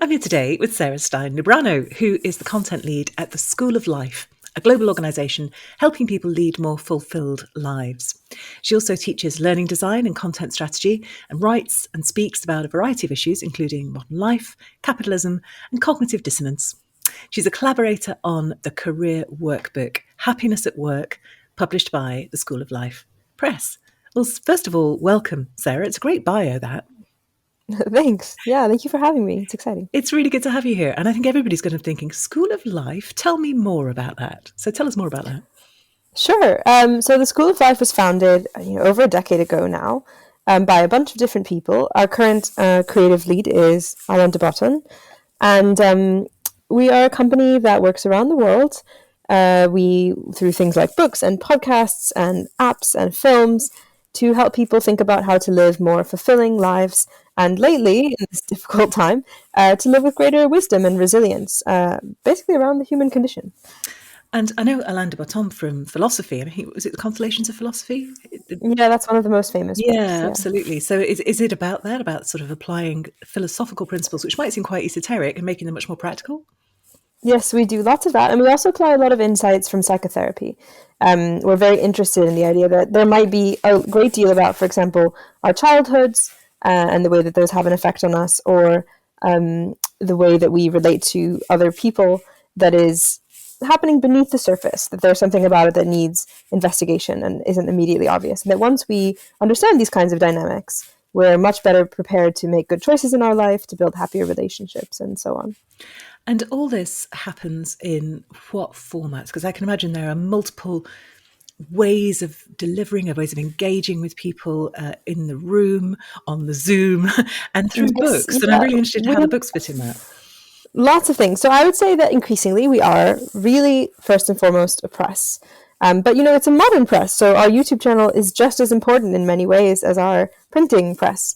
I'm here today with Sarah Stein Lubrano, who is the content lead at the School of Life, a global organisation helping people lead more fulfilled lives. She also teaches learning design and content strategy and writes and speaks about a variety of issues, including modern life, capitalism, and cognitive dissonance. She's a collaborator on the career workbook, Happiness at Work, published by the School of Life Press. Well, first of all, welcome, Sarah. It's a great bio, that. Thanks. Yeah, thank you for having me. It's exciting. It's really good to have you here. And I think everybody's going to be thinking, School of Life, tell me more about that. So tell us more about that. Sure. So the School of Life was founded over a decade ago now by a bunch of different people. Our current creative lead is Alain de Botton. And we are a company that works around the world. We, through things like books and podcasts and apps and films, to help people think about how to live more fulfilling lives, and lately, in this difficult time, to live with greater wisdom and resilience, basically around the human condition. And I know Alain de Botton from philosophy. I mean, was it the Constellations of Philosophy? Yeah, that's one of the most famous books. Yeah, absolutely. So is it about that, about sort of applying philosophical principles, which might seem quite esoteric, and making them much more practical? Yes, we do lots of that. And we also apply a lot of insights from psychotherapy. We're very interested in the idea that there might be a great deal about, for example, our childhoods and the way that those have an effect on us, or the way that we relate to other people that is happening beneath the surface, that there's something about it that needs investigation and isn't immediately obvious. And that once we understand these kinds of dynamics, we're much better prepared to make good choices in our life, to build happier relationships, and so on. And all this happens in what formats? Because I can imagine there are multiple ways of delivering, ways of engaging with people in the room, on the Zoom, and through books. And I'm really interested in how the books fit in that. Lots of things. So I would say that increasingly we are really, first and foremost, a press. But, it's a modern press. So our YouTube channel is just as important in many ways as our printing press.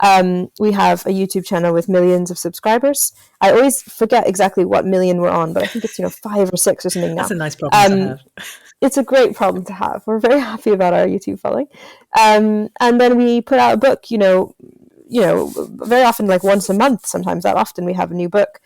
We have a YouTube channel with millions of subscribers. I always forget exactly what million we're on, but I think it's 5 or 6 or something now. That's a nice problem to have. It's a great problem to have. We're very happy about our YouTube following. And then we put out a book, very often, like once a month. Sometimes that often we have a new book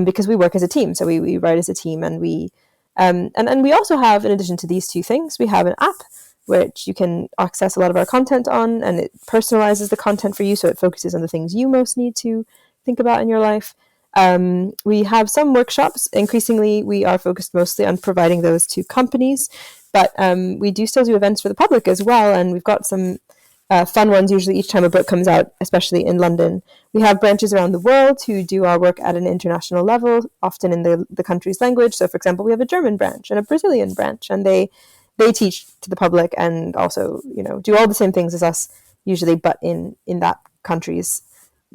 because we work as a team. So we write as a team, and we also have, in addition to these two things, we have an app which you can access a lot of our content on, and it personalizes the content for you, so it focuses on the things you most need to think about in your life. We have some workshops. Increasingly, we are focused mostly on providing those to companies, but we do still do events for the public as well, and we've got some fun ones usually each time a book comes out, especially in London. We have branches around the world who do our work at an international level, often in the country's language. So, for example, we have a German branch and a Brazilian branch, and they teach to the public and also, do all the same things as us usually, but in that country's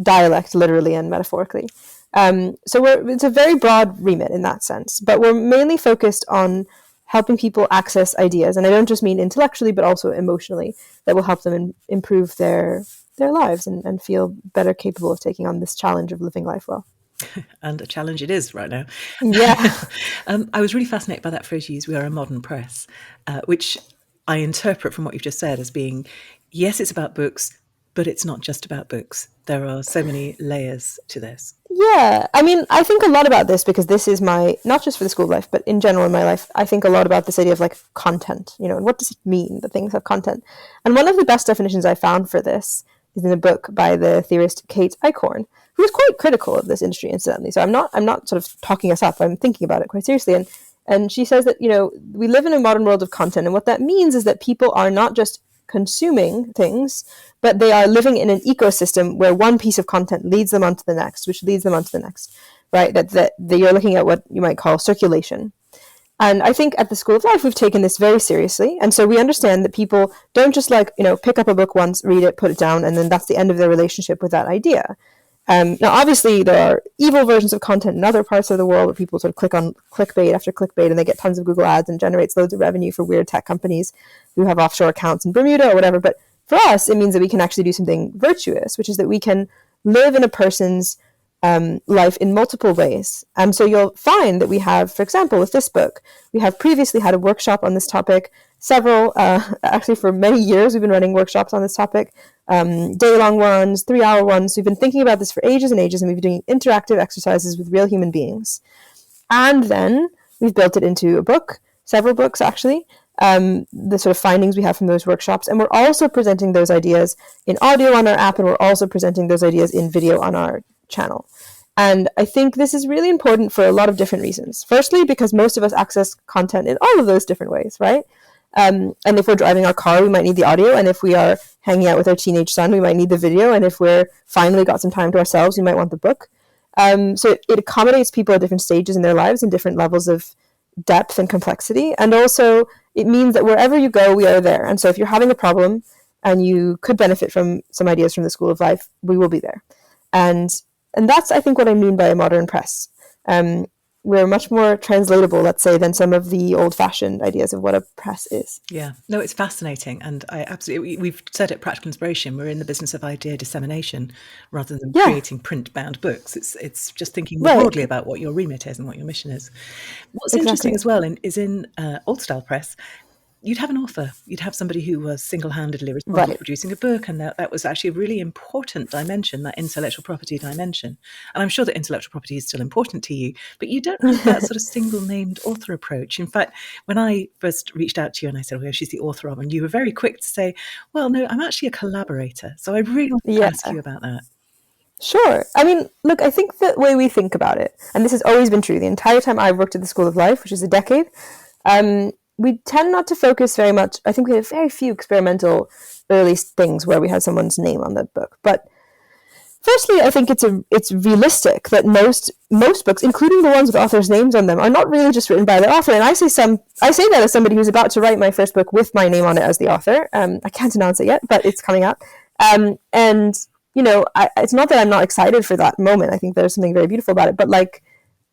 dialect, literally and metaphorically. So it's a very broad remit in that sense, but we're mainly focused on helping people access ideas. And I don't just mean intellectually, but also emotionally, that will help them improve their lives and feel better capable of taking on this challenge of living life well. And a challenge it is right now. Yeah. I was really fascinated by that phrase you used, we are a modern press, which I interpret from what you've just said as being, yes, it's about books, but it's not just about books. There are so many layers to this. Yeah. I mean, I think a lot about this because this is not just for the School of Life, but in general in my life, I think a lot about this idea of like content, and what does it mean that things have content? And one of the best definitions I found for this is in a book by the theorist Kate Eichhorn, who was quite critical of this industry, incidentally. So I'm not sort of talking us up. I'm thinking about it quite seriously. And she says that, we live in a modern world of content. And what that means is that people are not just consuming things, but they are living in an ecosystem where one piece of content leads them onto the next, which leads them onto the next, right? That you're looking at what you might call circulation. And I think at the School of Life, we've taken this very seriously. And so we understand that people don't just pick up a book once, read it, put it down, and then that's the end of their relationship with that idea. Now, obviously, there are evil versions of content in other parts of the world where people sort of click on clickbait after clickbait and they get tons of Google ads and generates loads of revenue for weird tech companies who have offshore accounts in Bermuda or whatever. But for us, it means that we can actually do something virtuous, which is that we can live in a person's life in multiple ways. So you'll find that we have, for example, with this book, we have previously had a workshop on this topic several, actually for many years, we've been running workshops on this topic, day-long ones, 3-hour ones. We've been thinking about this for ages and ages, and we've been doing interactive exercises with real human beings. And then we've built it into a book, several books actually, the sort of findings we have from those workshops. And we're also presenting those ideas in audio on our app, and we're also presenting those ideas in video on our channel. And I think this is really important for a lot of different reasons. Firstly, because most of us access content in all of those different ways, right? And if we're driving our car, we might need the audio. And if we are hanging out with our teenage son, we might need the video. And if we're finally got some time to ourselves, we might want the book. So it accommodates people at different stages in their lives and different levels of depth and complexity. And also it means that wherever you go, we are there. And so if you're having a problem and you could benefit from some ideas from the School of Life, we will be there. And that's, I think, what I mean by a modern press. We're much more translatable, let's say, than some of the old-fashioned ideas of what a press is. Yeah, no, it's fascinating. And I absolutely, we've said at Practical Inspiration, we're in the business of idea dissemination rather than creating print-bound books. It's just thinking more broadly about what your remit is and what your mission is. What's interesting as well is in old-style press, you'd have an author, you'd have somebody who was single-handedly responsible for producing a book, and that was actually a really important dimension, that intellectual property dimension. And I'm sure that intellectual property is still important to you, but you don't have that sort of single-named author approach. In fact, when I first reached out to you and I said, well, she's the author of, and you were very quick to say, well, no, I'm actually a collaborator. So I really want to ask you about that. Sure. I mean, look, I think the way we think about it, and this has always been true the entire time I've worked at the School of Life, which is a decade, we tend not to focus very much. I think we have very few experimental early things where we have someone's name on the book. But firstly, I think it's realistic that most books, including the ones with authors' names on them, are not really just written by the author. And I say that as somebody who's about to write my first book with my name on it as the author. I can't announce it yet, but it's coming out. And you know, it's not that I'm not excited for that moment. I think there's something very beautiful about it. But like,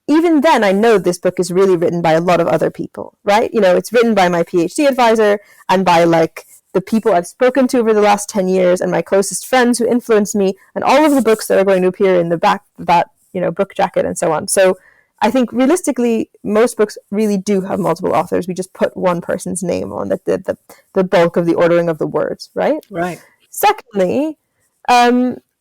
even then, I know this book is really written by a lot of other people, right? You know, it's written by my PhD advisor and by like the people I've spoken to over the last 10 years and my closest friends who influenced me, and all of the books that are going to appear in the back of that, you know, book jacket and so on. So I think realistically, most books really do have multiple authors. We just put one person's name on the bulk of the ordering of the words, right? Right. Secondly,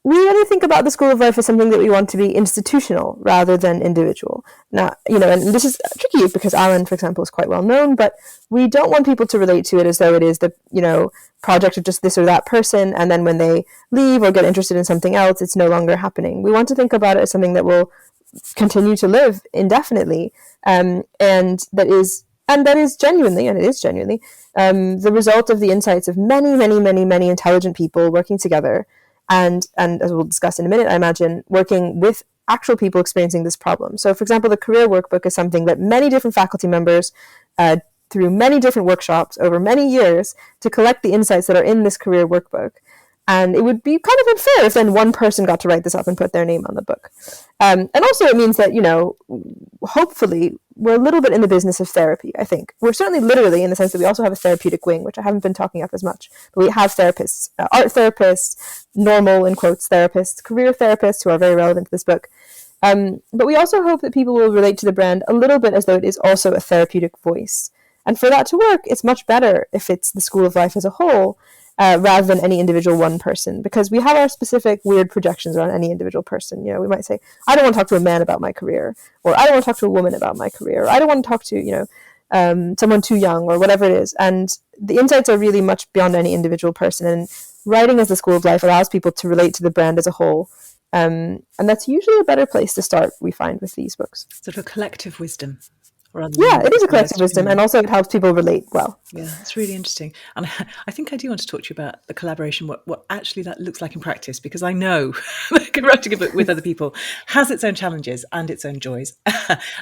we really think about the School of Life as something that we want to be institutional rather than individual. Now, you know, and this is tricky because Alan, for example, is quite well known, but we don't want people to relate to it as though it is the, you know, project of just this or that person, and then when they leave or get interested in something else, it's no longer happening. We want to think about it as something that will continue to live indefinitely, and that is genuinely, and it is genuinely, the result of the insights of many, many, many, many intelligent people working together. And as we'll discuss in a minute, I imagine, working with actual people experiencing this problem. So, for example, the career workbook is something that many different faculty members, through many different workshops over many years, to collect the insights that are in this career workbook. And it would be kind of unfair if then one person got to write this up and put their name on the book. And also it means that, you know, hopefully we're a little bit in the business of therapy, I think. We're certainly literally in the sense that we also have a therapeutic wing, which I haven't been talking up as much. But we have therapists, art therapists, normal, in quotes, therapists, career therapists who are very relevant to this book. But we also hope that people will relate to the brand a little bit as though it is also a therapeutic voice. And for that to work, it's much better if it's the School of Life as a whole, rather than any individual one person, because we have our specific weird projections around any individual person. You know, we might say, I don't want to talk to a man about my career, or I don't want to talk to a woman about my career, or I don't want to talk to, you know, someone too young, or whatever it is. And the insights are really much beyond any individual person. And writing as the School of Life allows people to relate to the brand as a whole. And that's usually a better place to start, we find, with these books. Sort of a collective wisdom. Yeah, it is a collective wisdom, and also it helps people relate well. Yeah, it's really interesting. And I think I do want to talk to you about the collaboration, what actually that looks like in practice, because I know that writing a book with other people has its own challenges and its own joys.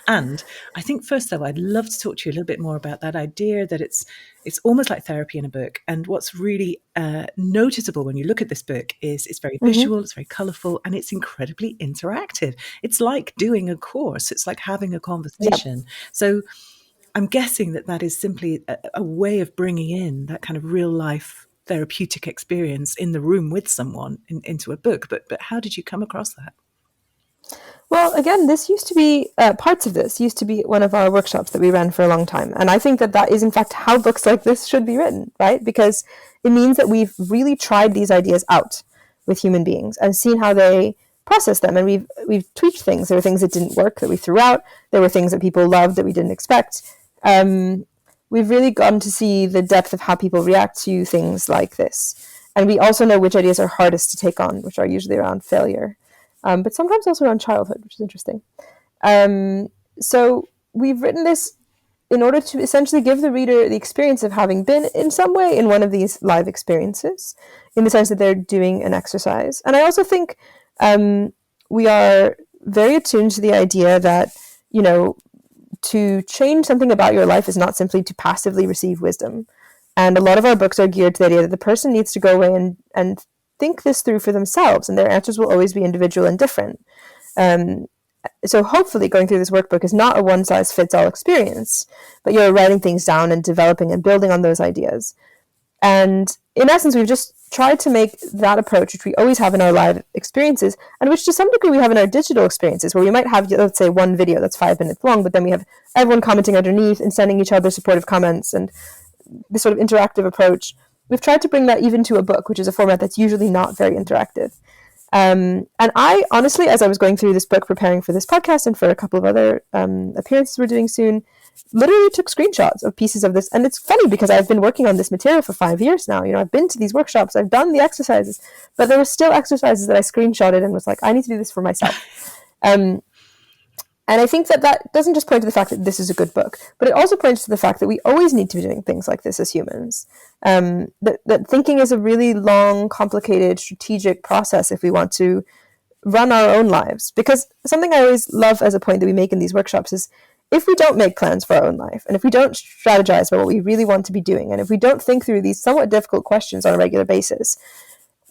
And I think first, though, I'd love to talk to you a little bit more about that idea that it's almost like therapy in a book. And what's really noticeable when you look at this book is it's very visual, it's very colourful, and it's incredibly interactive. It's like doing a course. It's like having a conversation. Yep. So I'm guessing that is simply a way of bringing in that kind of real life therapeutic experience in the room with someone into a book. But how did you come across that? Well, again, this used to be parts of this used to be one of our workshops that we ran for a long time, and I think that that is in fact how books like this should be written, right? Because it means that we've really tried these ideas out with human beings and seen how they process them, and we've tweaked things. There were things that didn't work that we threw out. There were things that people loved that we didn't expect. We've really gotten to see the depth of how people react to things like this, and we also know which ideas are hardest to take on, which are usually around failure. But sometimes also around childhood, which is interesting. So we've written this in order to essentially give the reader the experience of having been in some way in one of these live experiences, in the sense that they're doing an exercise. And I also think we are very attuned to the idea that, you know, to change something about your life is not simply to passively receive wisdom. And a lot of our books are geared to the idea that the person needs to go away and think this through for themselves, and their answers will always be individual and different. So hopefully going through this workbook is not a one-size-fits-all experience, but you're writing things down and developing and building on those ideas. And in essence, we've just tried to make that approach, which we always have in our live experiences, and which to some degree we have in our digital experiences, where we might have, let's say, one video that's 5 minutes long, but then we have everyone commenting underneath and sending each other supportive comments and this sort of interactive approach. We've tried to bring that even to a book, which is a format that's usually not very interactive. And I honestly, as I was going through this book, preparing for this podcast and for a couple of other appearances we're doing soon, literally took screenshots of pieces of this. And it's funny because I've been working on this material for 5 years now. You know, I've been to these workshops, I've done the exercises, but there were still exercises that I screenshotted and was like, I need to do this for myself. And I think that that doesn't just point to the fact that this is a good book, but it also points to the fact that we always need to be doing things like this as humans. That thinking is a really long, complicated, strategic process if we want to run our own lives. Because something I always love as a point that we make in these workshops is, if we don't make plans for our own life, and if we don't strategize about what we really want to be doing, and if we don't think through these somewhat difficult questions on a regular basis,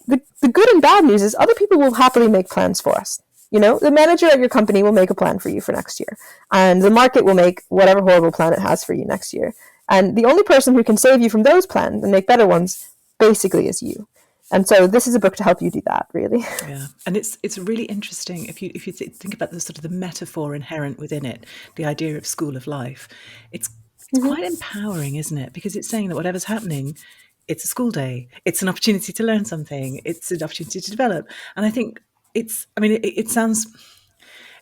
the good and bad news is other people will happily make plans for us. You know, the manager at your company will make a plan for you for next year, and the market will make whatever horrible plan it has for you next year. And the only person who can save you from those plans and make better ones basically is you. And so this is a book to help you do that, really. Yeah, and it's really interesting if you think about the sort of the metaphor inherent within it, the idea of school of life. It's quite empowering, isn't it? Because it's saying that whatever's happening, it's a school day. It's an opportunity to learn something. It's an opportunity to develop. And I think it sounds,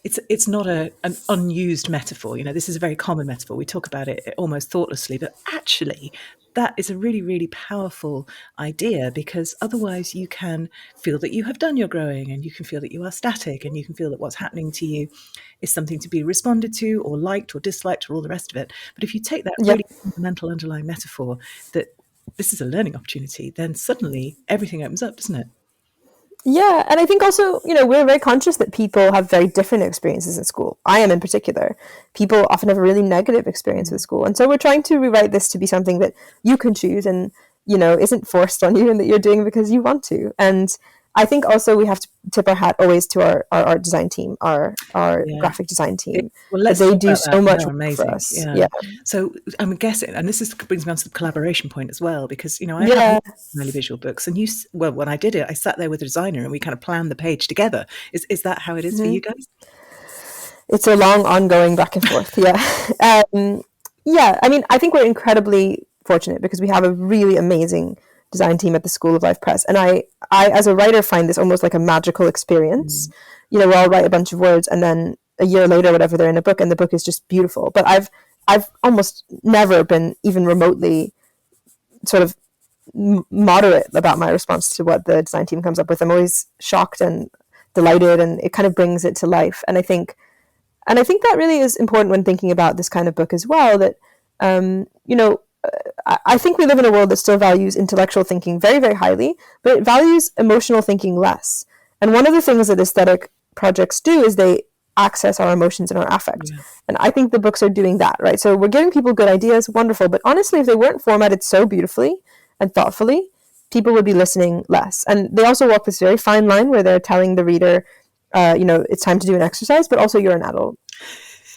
it's not an unused metaphor. You know, this is a very common metaphor. We talk about it almost thoughtlessly, but actually that is a really, really powerful idea, because otherwise you can feel that you have done your growing, and you can feel that you are static, and you can feel that what's happening to you is something to be responded to or liked or disliked or all the rest of it. But if you take that really fundamental underlying metaphor that this is a learning opportunity, then suddenly everything opens up, doesn't it? Yeah, and I think also, you know, we're very conscious that people have very different experiences in school. I am in particular. People often have a really negative experience with school. And so we're trying to rewrite this to be something that you can choose and, you know, isn't forced on you, and that you're doing because you want to. And I think also we have to tip our hat always to our art design team, our graphic design team. They do so much work for us. Yeah. So I'm guessing, and brings me on to the collaboration point as well, because, you know, I have early visual books, and when I did it, I sat there with a designer and we kind of planned the page together. Is that how it is for you guys? It's a long, ongoing back and forth. Yeah. I mean, I think we're incredibly fortunate because we have a really amazing design team at the School of Life Press. And I as a writer, find this almost like a magical experience. You know, I'll write a bunch of words, and then a year later, whatever, they're in a book, and the book is just beautiful. But I've almost never been even remotely sort of moderate about my response to what the design team comes up with. I'm always shocked and delighted, and it kind of brings it to life. And I think that really is important when thinking about this kind of book as well, that, you know, I think we live in a world that still values intellectual thinking very, very highly, but it values emotional thinking less. And one of the things that aesthetic projects do is they access our emotions and our affect. Yeah. And I think the books are doing that, right? So we're giving people good ideas, wonderful, but honestly, if they weren't formatted so beautifully and thoughtfully, people would be listening less. And they also walk this very fine line where they're telling the reader, you know, it's time to do an exercise, but also you're an adult.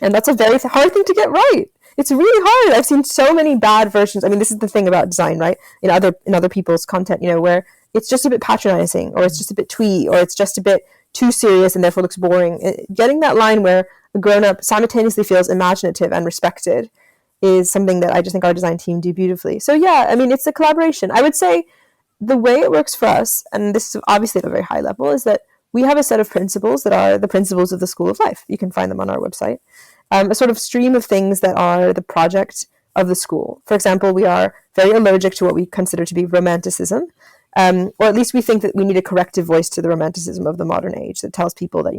And that's a very hard thing to get right. It's really hard. I've seen so many bad versions. I mean, this is the thing about design, right? In other people's content, you know, where it's just a bit patronizing, or it's just a bit twee, or it's just a bit too serious and therefore looks boring. Getting that line where a grown-up simultaneously feels imaginative and respected is something that I just think our design team do beautifully. So yeah, I mean, it's a collaboration. I would say the way it works for us, and this is obviously at a very high level, is that we have a set of principles that are the principles of the School of Life. You can find them on our website. A sort of stream of things that are the project of the school. For example, we are very allergic to what we consider to be romanticism, or at least we think that we need a corrective voice to the romanticism of the modern age that tells people that,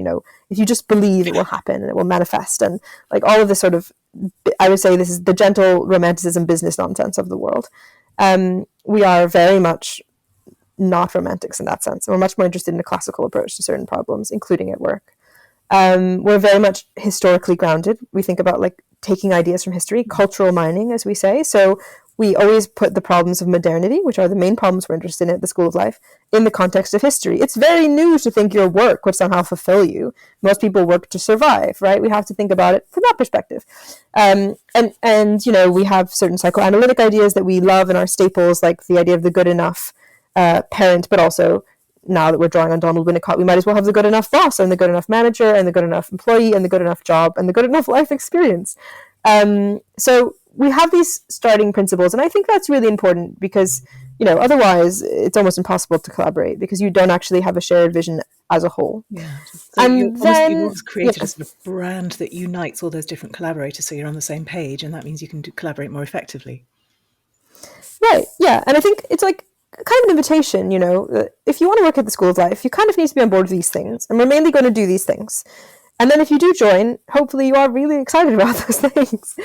if you just believe, it will happen and it will manifest, and like all of this sort of, I would say this is the gentle romanticism business nonsense of the world. We are very much not romantics in that sense. And we're much more interested in a classical approach to certain problems, including at work. We're very much historically grounded. We think about like taking ideas from history, cultural mining, as we say. So we always put the problems of modernity, which are the main problems we're interested in at the School of Life, in the context of history. It's very new to think your work would somehow fulfill you. Most people work to survive, right? We have to think about it from that perspective. And we have certain psychoanalytic ideas that we love and are staples, like the idea of the good enough parent, but also now that we're drawing on Donald Winnicott, we might as well have the good enough boss and the good enough manager and the good enough employee and the good enough job and the good enough life experience. So we have these starting principles, and I think that's really important because, otherwise it's almost impossible to collaborate because you don't actually have a shared vision as a whole. Yeah. So you've almost created a sort of brand that unites all those different collaborators so you're on the same page, and that means you can collaborate more effectively. Right, yeah. And I think it's like kind of an invitation, if you want to work at the School of Life, you kind of need to be on board with these things. And we're mainly going to do these things. And then if you do join, hopefully you are really excited about those things.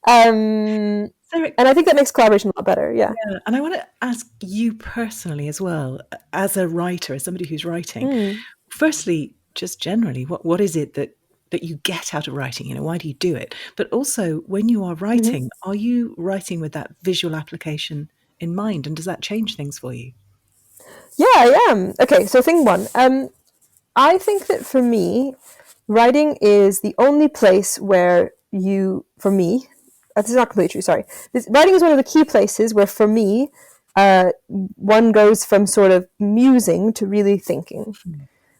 And I think that makes collaboration a lot better, yeah. And I want to ask you personally as well, as a writer, as somebody who's writing, firstly, just generally, what is it that you get out of writing? Why do you do it? But also, when you are writing, are you writing with that visual application in mind, and does that change things for you? Yeah, I am. Okay, so thing one, I think that for me, writing is the only place where for me, this is not completely true, sorry. Writing is one of the key places where, for me, one goes from sort of musing to really thinking,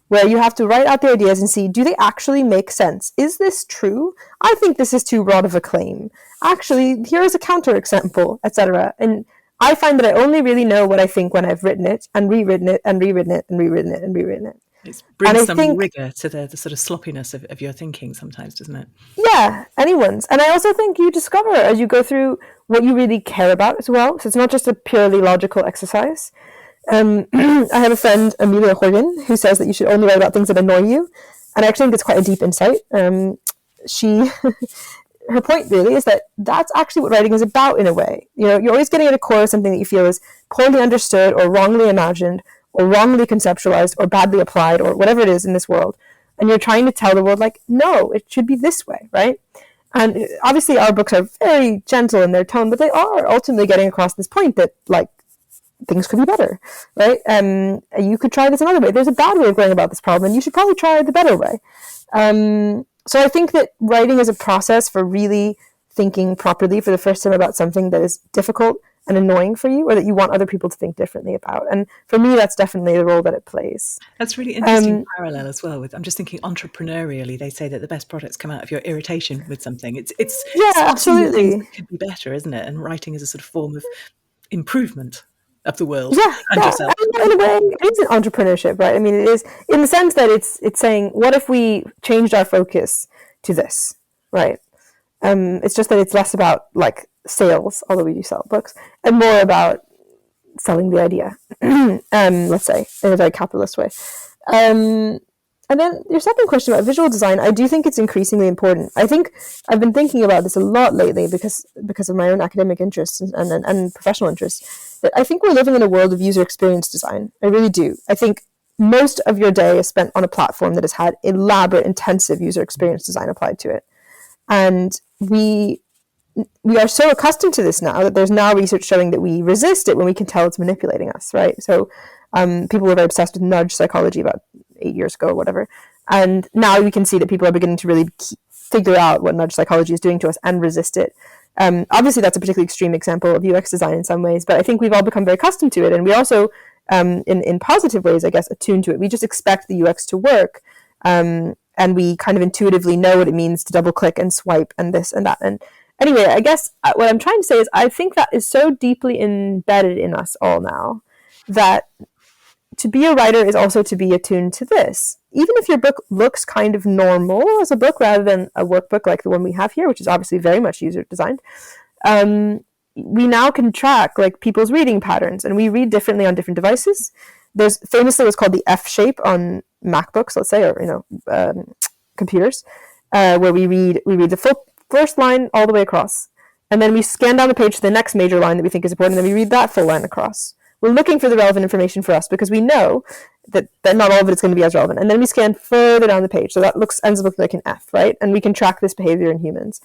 where you have to write out the ideas and see, do they actually make sense? Is this true? I think this is too broad of a claim. Actually, here is a counterexample, etc. And I find that I only really know what I think when I've written it and rewritten it and rewritten it and rewritten it and rewritten it. It brings some rigor to the sort of sloppiness of your thinking sometimes, doesn't it? Yeah, anyone's. And I also think you discover as you go through what you really care about as well. So it's not just a purely logical exercise. I have a friend, Amelia Horgan, who says that you should only write about things that annoy you. And I actually think it's quite a deep insight. Her point really is that that's actually what writing is about in a way. You're always getting at a core of something that you feel is poorly understood or wrongly imagined or wrongly conceptualized or badly applied or whatever it is in this world. And you're trying to tell the world, like, no, it should be this way, right? And obviously our books are very gentle in their tone, but they are ultimately getting across this point that, like, things could be better, right? You could try this another way. There's a bad way of going about this problem, and you should probably try the better way. So I think that writing is a process for really thinking properly for the first time about something that is difficult and annoying for you, or that you want other people to think differently about. And for me, that's definitely the role that it plays. That's really interesting parallel as well. I'm just thinking entrepreneurially, they say that the best products come out of your irritation with something. It's absolutely. It could be better, isn't it? And writing is a sort of form of improvement of the world and yourself. In a way, it is an entrepreneurship, right? I mean, it is in the sense that it's saying, what if we changed our focus to this, right? It's just that it's less about like sales, although we do sell books, and more about selling the idea, let's say, in a very capitalist way. And then your second question about visual design, I do think it's increasingly important. I think I've been thinking about this a lot lately because of my own academic interests and professional interests. But I think we're living in a world of user experience design. I really do. I think most of your day is spent on a platform that has had elaborate, intensive user experience design applied to it. And we are so accustomed to this now that there's now research showing that we resist it when we can tell it's manipulating us, right? So people were very obsessed with nudge psychology about 8 years ago or whatever. And now we can see that people are beginning to really figure out what nudge psychology is doing to us and resist it. Obviously, that's a particularly extreme example of UX design in some ways, but I think we've all become very accustomed to it. And we also in positive ways, I guess, attuned to it. We just expect the UX to work, and we kind of intuitively know what it means to double click and swipe and this and that. And anyway, I guess what I'm trying to say is I think that is so deeply embedded in us all now that to be a writer is also to be attuned to this. Even if your book looks kind of normal as a book rather than a workbook like the one we have here, which is obviously very much user designed, we now can track like people's reading patterns, and we read differently on different devices. There's famously what's called the F shape on MacBooks, let's say, or computers, where we read the full first line all the way across, and then we scan down the page to the next major line that we think is important, and then we read that full line across. We're looking for the relevant information for us because we know that not all of it is going to be as relevant. And then we scan further down the page. So that ends up looking like an F, right? And we can track this behavior in humans.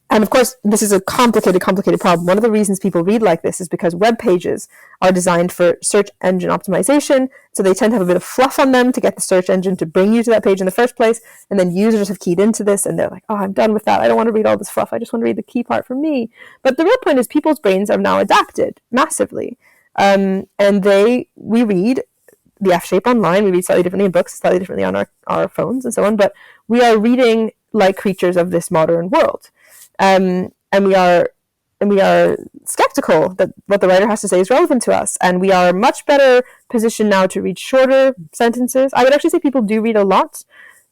And of course, this is a complicated problem. One of the reasons people read like this is because web pages are designed for search engine optimization. So they tend to have a bit of fluff on them to get the search engine to bring you to that page in the first place. And then users have keyed into this and they're like, oh, I'm done with that. I don't want to read all this fluff. I just want to read the key part for me. But the real point is people's brains are now adapted massively. And we read the F shape online. We read slightly differently in books, slightly differently on our phones and so on. But we are reading like creatures of this modern world. And we are skeptical that what the writer has to say is relevant to us, and we are much better positioned now to read shorter sentences. I would actually say people do read a lot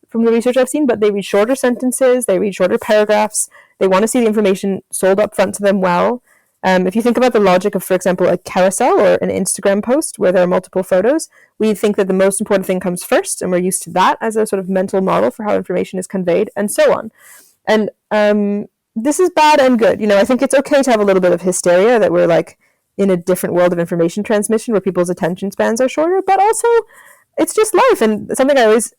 from the research I've seen, but they read shorter sentences, they read shorter paragraphs, they want to see the information sold up front to them well. If you think about the logic of, for example, a carousel or an Instagram post where there are multiple photos, we think that the most important thing comes first, and we're used to that as a sort of mental model for how information is conveyed, and so on. And this is bad and good. I think it's okay to have a little bit of hysteria that we're like in a different world of information transmission where people's attention spans are shorter, but also it's just life. And something I always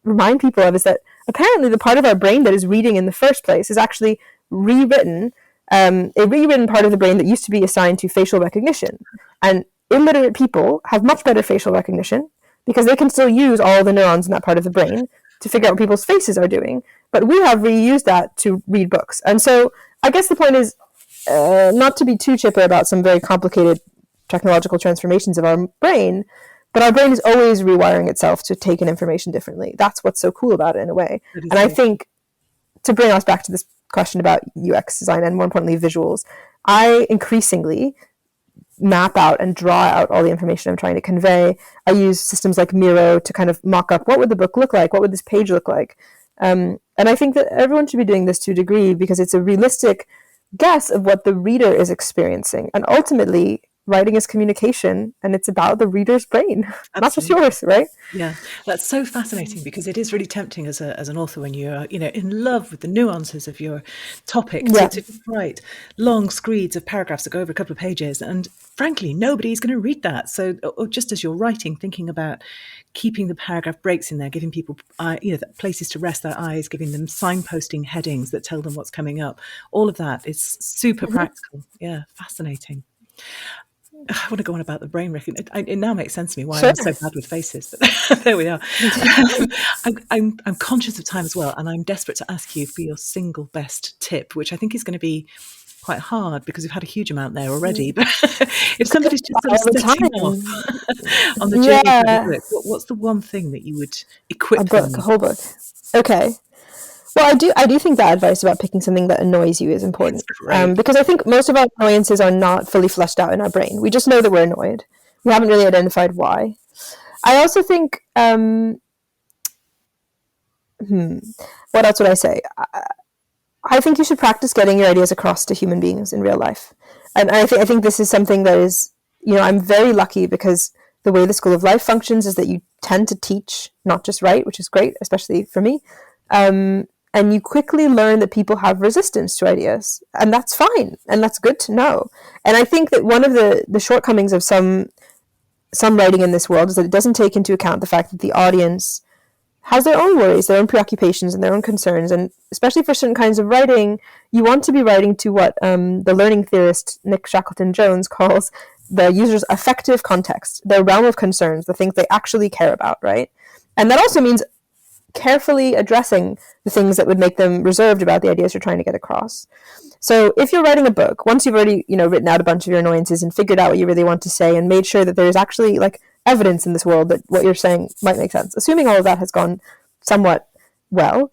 remind people of is that apparently the part of our brain that is reading in the first place is actually rewritten, a rewritten part of the brain that used to be assigned to facial recognition. And illiterate people have much better facial recognition because they can still use all the neurons in that part of the brain to figure out what people's faces are doing. But we have reused that to read books. And so I guess the point is not to be too chipper about some very complicated technological transformations of our brain, but our brain is always rewiring itself to take in information differently. That's what's so cool about it in a way. And I think to bring us back to this question about UX design and more importantly visuals, I increasingly map out and draw out all the information I'm trying to convey. I use systems like Miro to kind of mock up what would the book look like, what would this page look like. And I think that everyone should be doing this to a degree because it's a realistic guess of what the reader is experiencing. And ultimately, writing is communication, and it's about the reader's brain, not just yours, right? Yeah, that's so fascinating because it is really tempting as an author when you're in love with the nuances of your topic to write long screeds of paragraphs that go over a couple of pages, and frankly nobody's going to read that. So or just as you're writing, thinking about keeping the paragraph breaks in there, giving people places to rest their eyes, giving them signposting headings that tell them what's coming up, all of that is super practical. Yeah, fascinating. I want to go on about the brain recognition. It now makes sense to me why I'm so bad with faces. But there we are. I'm conscious of time as well, and I'm desperate to ask you for your single best tip, which I think is going to be quite hard because we've had a huge amount there already. But if somebody's just sort of setting off on the journey, what's the one thing that you would equip them? A whole book. Okay. Well, I do think that advice about picking something that annoys you is important, because I think most of our annoyances are not fully fleshed out in our brain. We just know that we're annoyed. We haven't really identified why. I also think, what else would I say? I think you should practice getting your ideas across to human beings in real life. And I think this is something that is, I'm very lucky because the way the School of Life functions is that you tend to teach, not just write, which is great, especially for me. And you quickly learn that people have resistance to ideas, and that's fine, and that's good to know. And I think that one of the shortcomings of some writing in this world is that it doesn't take into account the fact that the audience has their own worries, their own preoccupations, and their own concerns. And especially for certain kinds of writing, you want to be writing to what the learning theorist Nick Shackleton-Jones calls the user's affective context, their realm of concerns, the things they actually care about, right? And that also means carefully addressing the things that would make them reserved about the ideas you're trying to get across. So if you're writing a book, once you've already, written out a bunch of your annoyances and figured out what you really want to say and made sure that there's actually like evidence in this world that what you're saying might make sense, assuming all of that has gone somewhat well,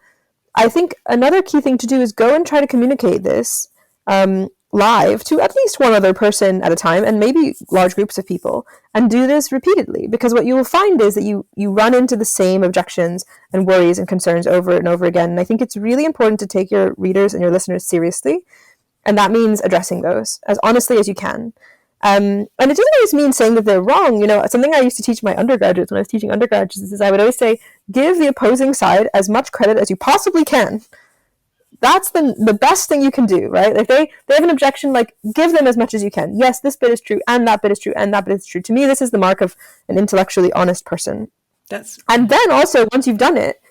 I think another key thing to do is go and try to communicate this live to at least one other person at a time, and maybe large groups of people, and do this repeatedly. Because what you will find is that you run into the same objections and worries and concerns over and over again. And I think it's really important to take your readers and your listeners seriously. And that means addressing those as honestly as you can. And it doesn't always mean saying that they're wrong. Something I used to teach my undergraduates when I was teaching undergraduates is I would always say, give the opposing side as much credit as you possibly can. That's the best thing you can do, right? Like they have an objection, like give them as much as you can. Yes, this bit is true, and that bit is true, and that bit is true. To me, this is the mark of an intellectually honest person. And then also, once you've done it,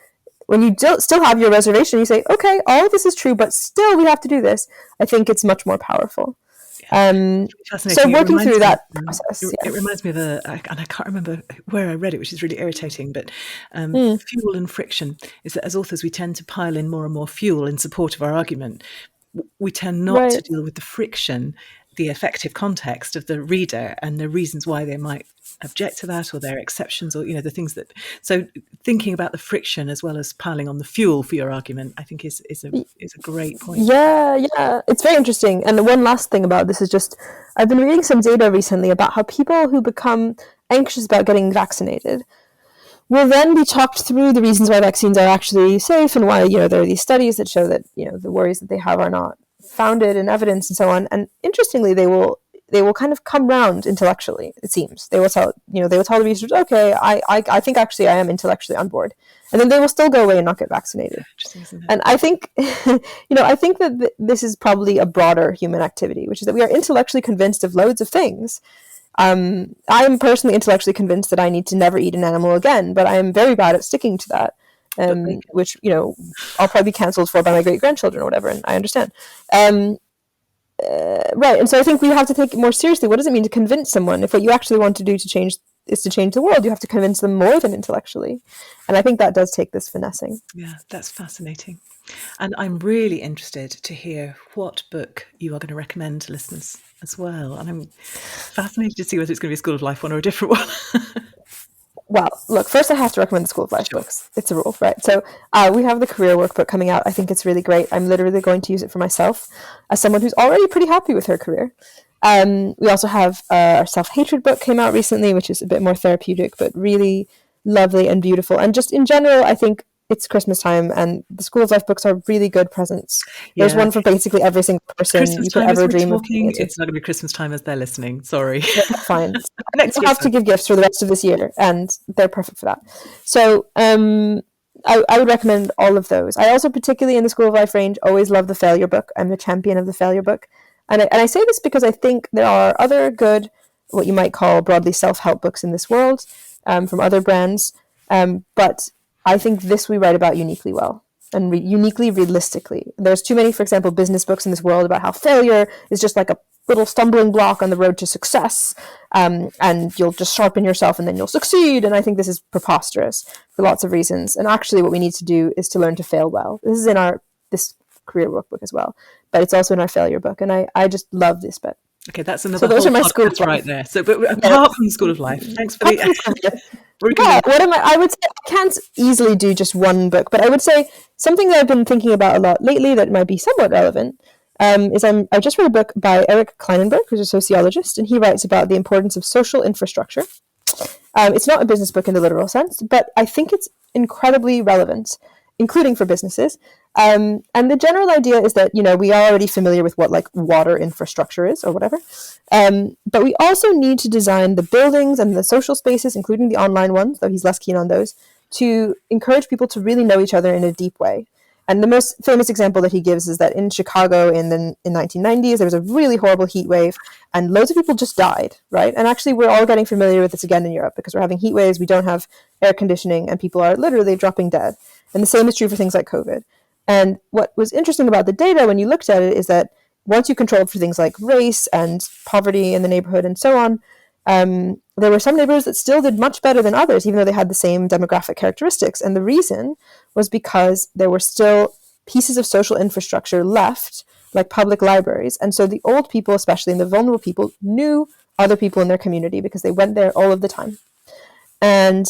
when you still have your reservation, you say, okay, all of this is true, but still we have to do this. I think it's much more powerful. So working through that process. It reminds me of and I can't remember where I read it, which is really irritating, but fuel and friction is that as authors, we tend to pile in more and more fuel in support of our argument. We tend not to deal with the friction, the effective context of the reader and the reasons why they might object to that, or their exceptions, or the things that. So thinking about the friction as well as piling on the fuel for your argument, I think is a great point. Yeah, it's very interesting. And one last thing about this is just I've been reading some data recently about how people who become anxious about getting vaccinated will then be talked through the reasons why vaccines are actually safe, and why there are these studies that show that the worries that they have are not founded in evidence and so on. And interestingly, they will kind of come round intellectually, it seems. They will tell the researchers, okay, I think actually I am intellectually on board. And then they will still go away and not get vaccinated. And I think, I think that this is probably a broader human activity, which is that we are intellectually convinced of loads of things. I am personally intellectually convinced that I need to never eat an animal again, but I am very bad at sticking to that. Which, I'll probably be cancelled for by my great-grandchildren or whatever, and I understand. Right, and so I think we have to take it more seriously. What does it mean to convince someone? If what you actually want to do to change the world, you have to convince them more than intellectually. And I think that does take this finessing. Yeah, that's fascinating. And I'm really interested to hear what book you are going to recommend to listeners as well. And I'm fascinated to see whether it's going to be a School of Life one or a different one. Well, look, first I have to recommend the School of Life books. It's a rule, right? So we have the career workbook coming out. I think it's really great. I'm literally going to use it for myself as someone who's already pretty happy with her career. We also have our self-hatred book came out recently, which is a bit more therapeutic, but really lovely and beautiful. And just in general, I think it's Christmas time, and the School of Life books are really good presents. There's one for basically every single person Christmas you could ever dream of. It's not going to be Christmas time as they're listening. Sorry. Fine. We'll have to give gifts for the rest of this year, and they're perfect for that. So I would recommend all of those. I also, particularly in the School of Life range, always love the failure book. I'm the champion of the failure book. And I say this because I think there are other good, what you might call broadly self-help books in this world from other brands. But I think this we write about uniquely well and uniquely realistically. There's too many, for example, business books in this world about how failure is just like a little stumbling block on the road to success, and you'll just sharpen yourself and then you'll succeed. And I think this is preposterous for lots of reasons. And actually what we need to do is to learn to fail well. This is in this career workbook as well, but it's also in our failure book. And I just love this bit. Okay, that's another whole podcast right there. So, but apart from the School of Life, thanks for the... I would say I can't easily do just one book, but I would say something that I've been thinking about a lot lately that might be somewhat relevant is I just read a book by Eric Kleinenberg, who's a sociologist, and he writes about the importance of social infrastructure. It's not a business book in the literal sense, but I think it's incredibly relevant, including for businesses. And the general idea is that, we are already familiar with what like water infrastructure is or whatever. But we also need to design the buildings and the social spaces, including the online ones, though he's less keen on those, to encourage people to really know each other in a deep way. And the most famous example that he gives is that in Chicago in 1990s, there was a really horrible heat wave and loads of people just died, right? And actually, we're all getting familiar with this again in Europe because we're having heat waves, we don't have air conditioning, and people are literally dropping dead. And the same is true for things like COVID. And what was interesting about the data when you looked at it is that once you controlled for things like race and poverty in the neighborhood and so on, there were some neighborhoods that still did much better than others, even though they had the same demographic characteristics. And the reason was because there were still pieces of social infrastructure left like public libraries. And so the old people, especially, and the vulnerable people, knew other people in their community because they went there all of the time. And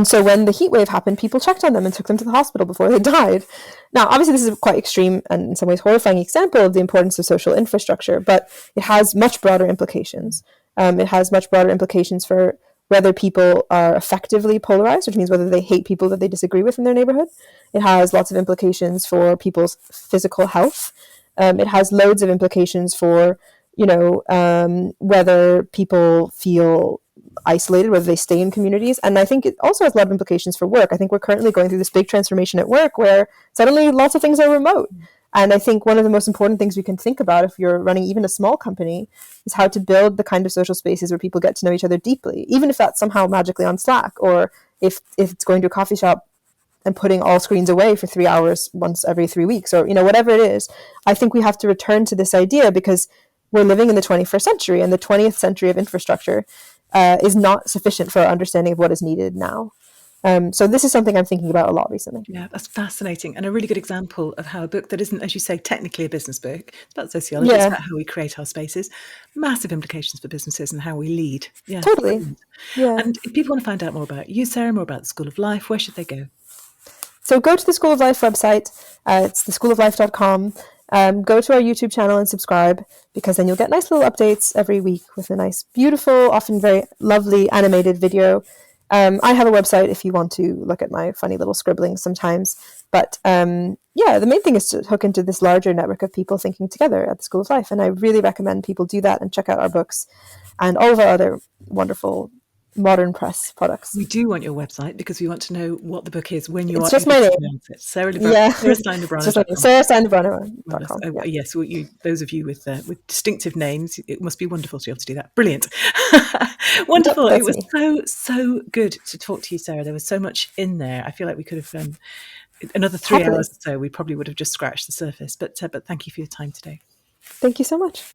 so when the heat wave happened, people checked on them and took them to the hospital before they died. Now, obviously, this is a quite extreme and in some ways horrifying example of the importance of social infrastructure, but it has much broader implications. It has much broader implications for whether people are effectively polarized, which means whether they hate people that they disagree with in their neighborhood. It has lots of implications for people's physical health. It has loads of implications for, whether people feel isolated, whether they stay in communities. And I think it also has a lot of implications for work. I think we're currently going through this big transformation at work where suddenly lots of things are remote. And I think one of the most important things we can think about if you're running even a small company is how to build the kind of social spaces where people get to know each other deeply, even if that's somehow magically on Slack, or if it's going to a coffee shop and putting all screens away for 3 hours once every 3 weeks, or whatever it is. I think we have to return to this idea because we're living in the 21st century, and the 20th century of infrastructure is not sufficient for our understanding of what is needed now. So this is something I'm thinking about a lot recently. Yeah, that's fascinating, and a really good example of how a book that isn't, as you say, technically a business book, it's about sociology, it's about how we create our spaces, massive implications for businesses and how we lead. Yeah, Totally. brilliant. Yeah. And if people want to find out more about you, Sarah, more about the School of Life, where should they go? So go to the School of Life website. It's theschooloflife.com. Go to our YouTube channel and subscribe, because then you'll get nice little updates every week with a nice, beautiful, often very lovely animated video. I have a website if you want to look at my funny little scribblings sometimes. But the main thing is to hook into this larger network of people thinking together at the School of Life. And I really recommend people do that and check out our books and all of our other wonderful modern press products. We do want your website because we want to know what the book is when you It's are just able my to name. announce it. Sarah Lubrano, Yeah. Sarah Stein Lubrano. Just like SarahSteinLubrano.com. Yeah. Yes, well, those of you with distinctive names, it must be wonderful to be able to do that. Brilliant. Wonderful. Yep, it was me. so good to talk to you, Sarah. There was so much in there. I feel like we could have another 3 Happily. hours or so. We probably would have just scratched the surface. But thank you for your time today. Thank you so much.